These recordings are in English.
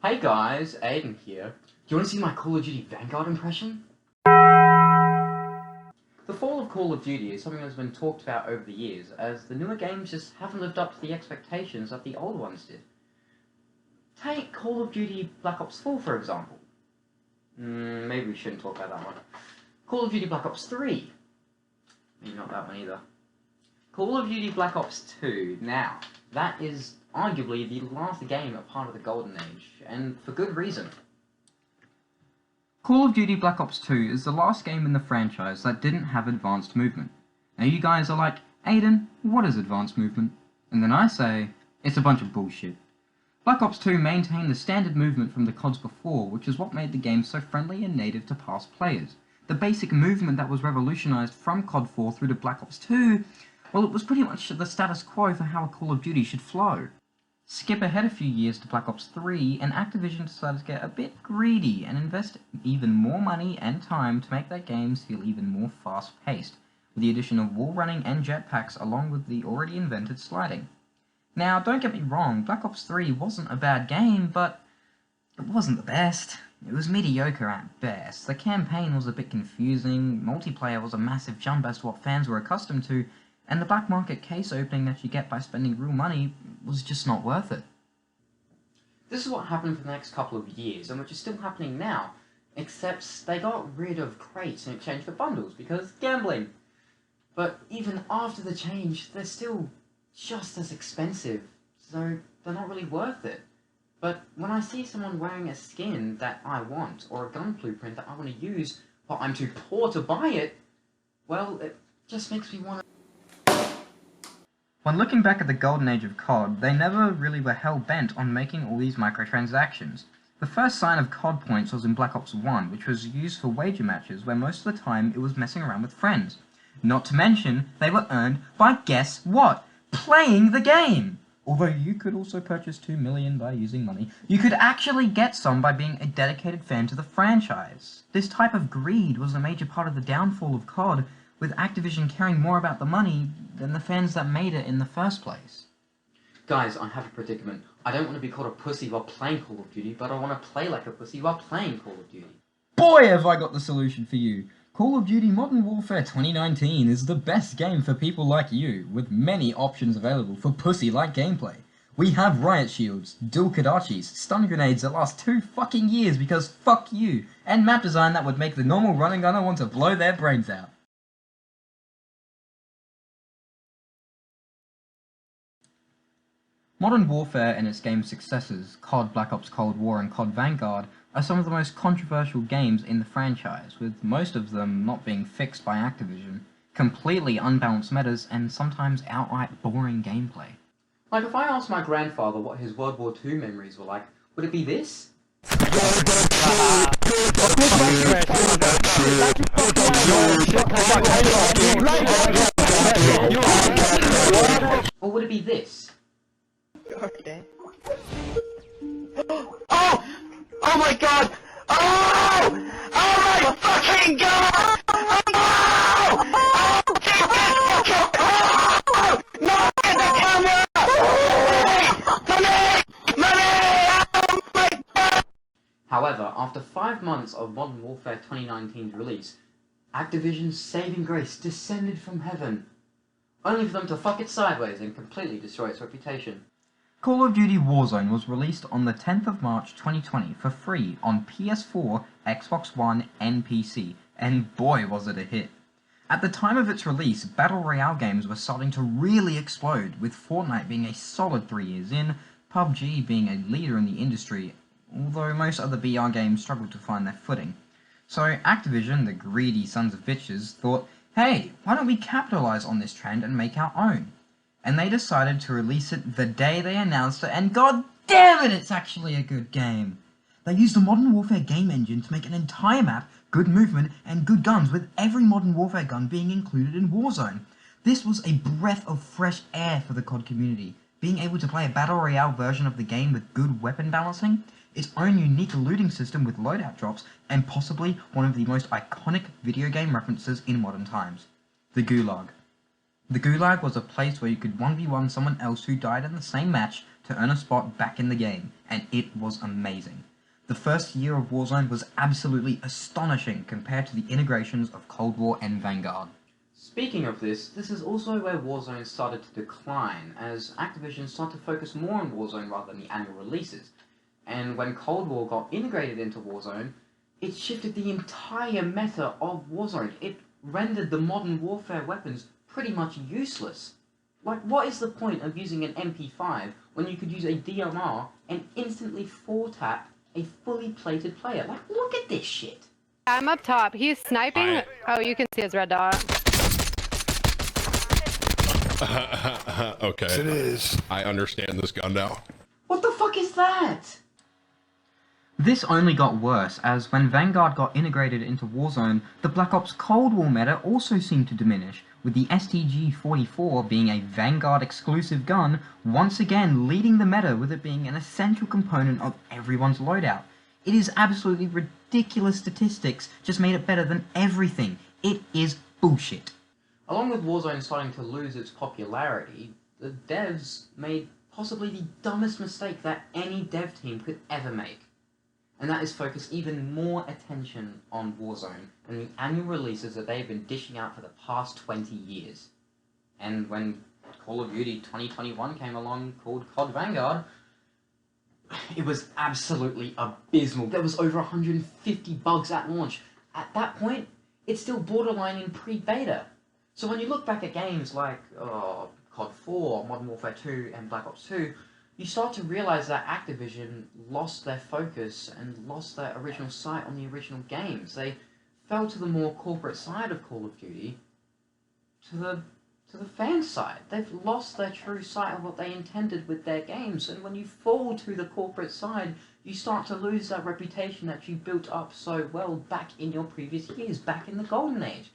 Hey guys, Aiden here. Do you want to see my Call of Duty Vanguard impression? The fall of Call of Duty is something that's been talked about over the years, as the newer games just haven't lived up to the expectations that the old ones did. Take Call of Duty Black Ops 4 for example. Maybe we shouldn't talk about that one. Call of Duty Black Ops 3. Maybe not that one either. Call of Duty Black Ops 2. Now, that is arguably the last game a part of the Golden Age, and for good reason. Call of Duty Black Ops 2 is the last game in the franchise that didn't have advanced movement. Now you guys are like, Aiden, what is advanced movement? And then I say, it's a bunch of bullshit. Black Ops 2 maintained the standard movement from the CODs before, which is what made the game so friendly and native to past players. The basic movement that was revolutionized from COD 4 through to Black Ops 2, well, it was pretty much the status quo for how a Call of Duty should flow. Skip ahead a few years to Black Ops 3, and Activision decided to get a bit greedy and invest even more money and time to make their games feel even more fast-paced, with the addition of wall running and jetpacks along with the already invented sliding. Now, don't get me wrong, Black Ops 3 wasn't a bad game, but it wasn't the best. It was mediocre at best. The campaign was a bit confusing, multiplayer was a massive jump as to what fans were accustomed to, and the black market case opening that you get by spending real money was just not worth it. This is what happened for the next couple of years, and which is still happening now, except they got rid of crates in exchange for bundles, because gambling. But even after the change, they're still just as expensive, so they're not really worth it. But when I see someone wearing a skin that I want, or a gun blueprint that I want to use, but I'm too poor to buy it, well, it just makes me want to... When looking back at the golden age of COD, they never really were hell-bent on making all these microtransactions. The first sign of COD points was in Black Ops 1, which was used for wager matches where most of the time it was messing around with friends. Not to mention, they were earned by guess what? Playing the game! Although you could also purchase 2 million by using money, you could actually get some by being a dedicated fan to the franchise. This type of greed was a major part of the downfall of COD, with Activision caring more about the money than the fans that made it in the first place. Guys, I have a predicament. I don't want to be called a pussy while playing Call of Duty, but I want to play like a pussy while playing Call of Duty. Boy, have I got the solution for you! Call of Duty Modern Warfare 2019 is the best game for people like you, with many options available for pussy-like gameplay. We have riot shields, dual Kodachis, stun grenades that last 2 fucking years because fuck you, and map design that would make the normal running gunner want to blow their brains out. Modern Warfare and its game successors, COD, Black Ops Cold War and COD Vanguard, are some of the most controversial games in the franchise, with most of them not being fixed by Activision, completely unbalanced metas, and sometimes outright boring gameplay. Like if I asked my grandfather what his World War II memories were like, would it be this? Or would it be this? Oh! Oh my god! Oh! Oh my fucking god! Oh! Oh! Oh! No! The camera! Money! Money! Oh my god! However, after 5 months of Modern Warfare 2019's release, Activision's saving grace descended from heaven, only for them to fuck it sideways and completely destroy its reputation. Call of Duty Warzone was released on the 10th of March 2020 for free on PS4, Xbox One, and PC, and boy was it a hit. At the time of its release, Battle Royale games were starting to really explode, with Fortnite being a solid 3 years in, PUBG being a leader in the industry, although most other BR games struggled to find their footing. So Activision, the greedy sons of bitches, thought, hey, why don't we capitalize on this trend and make our own? And they decided to release it the day they announced it, and god damn it, it's actually a good game! They used the Modern Warfare game engine to make an entire map, good movement, and good guns, with every Modern Warfare gun being included in Warzone. This was a breath of fresh air for the COD community, being able to play a Battle Royale version of the game with good weapon balancing, its own unique looting system with loadout drops, and possibly one of the most iconic video game references in modern times, the Gulag. The Gulag was a place where you could 1v1 someone else who died in the same match to earn a spot back in the game, and it was amazing. The first year of Warzone was absolutely astonishing compared to the integrations of Cold War and Vanguard. Speaking of this is also where Warzone started to decline, as Activision started to focus more on Warzone rather than the annual releases. And when Cold War got integrated into Warzone, it shifted the entire meta of Warzone. It rendered the modern warfare weapons pretty much useless. Like, what is the point of using an MP5 when you could use a DMR and instantly 4-tap a fully plated player? Like, look at this shit. I'm up top. He's sniping. Oh, you can see his red dot. Okay. It is. I understand this gun now. What the fuck is that? This only got worse, as when Vanguard got integrated into Warzone, the Black Ops Cold War meta also seemed to diminish, with the STG-44 being a Vanguard exclusive gun, once again leading the meta with it being an essential component of everyone's loadout. It is absolutely ridiculous statistics, just made it better than everything. It is bullshit. Along with Warzone starting to lose its popularity, the devs made possibly the dumbest mistake that any dev team could ever make. And that is focus even more attention on Warzone than the annual releases that they've been dishing out for the past 20 years. And when Call of Duty 2021 came along called COD Vanguard, it was absolutely abysmal. There was over 150 bugs at launch. At that point, it's still borderline in pre-beta. So when you look back at games like COD 4, Modern Warfare 2, and Black Ops 2, you start to realize that Activision lost their focus and lost their original sight on the original games. They fell to the more corporate side of Call of Duty, to the fan side. They've lost their true sight of what they intended with their games, and when you fall to the corporate side, you start to lose that reputation that you built up so well back in your previous years, back in the Golden Age.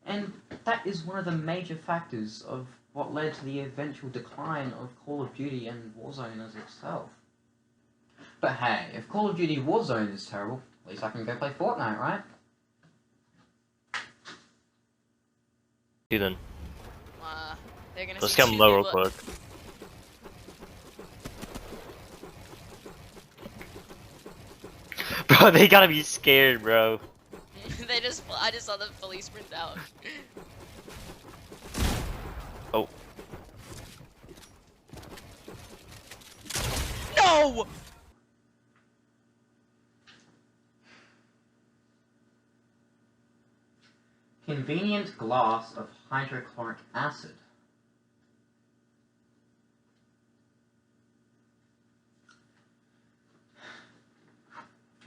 And that is one of the major factors of what led to the eventual decline of Call of Duty and Warzone as itself. But hey, if Call of Duty Warzone is terrible, at least I can go play Fortnite, right? Then. They're gonna Let's see get him low real two quick. Bro, they gotta be scared, bro. I just saw them fully sprint out. Oh. No! Convenient glass of hydrochloric acid.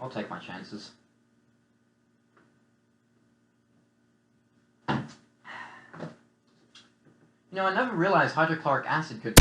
I'll take my chances. You know, I never realized hydrochloric acid could...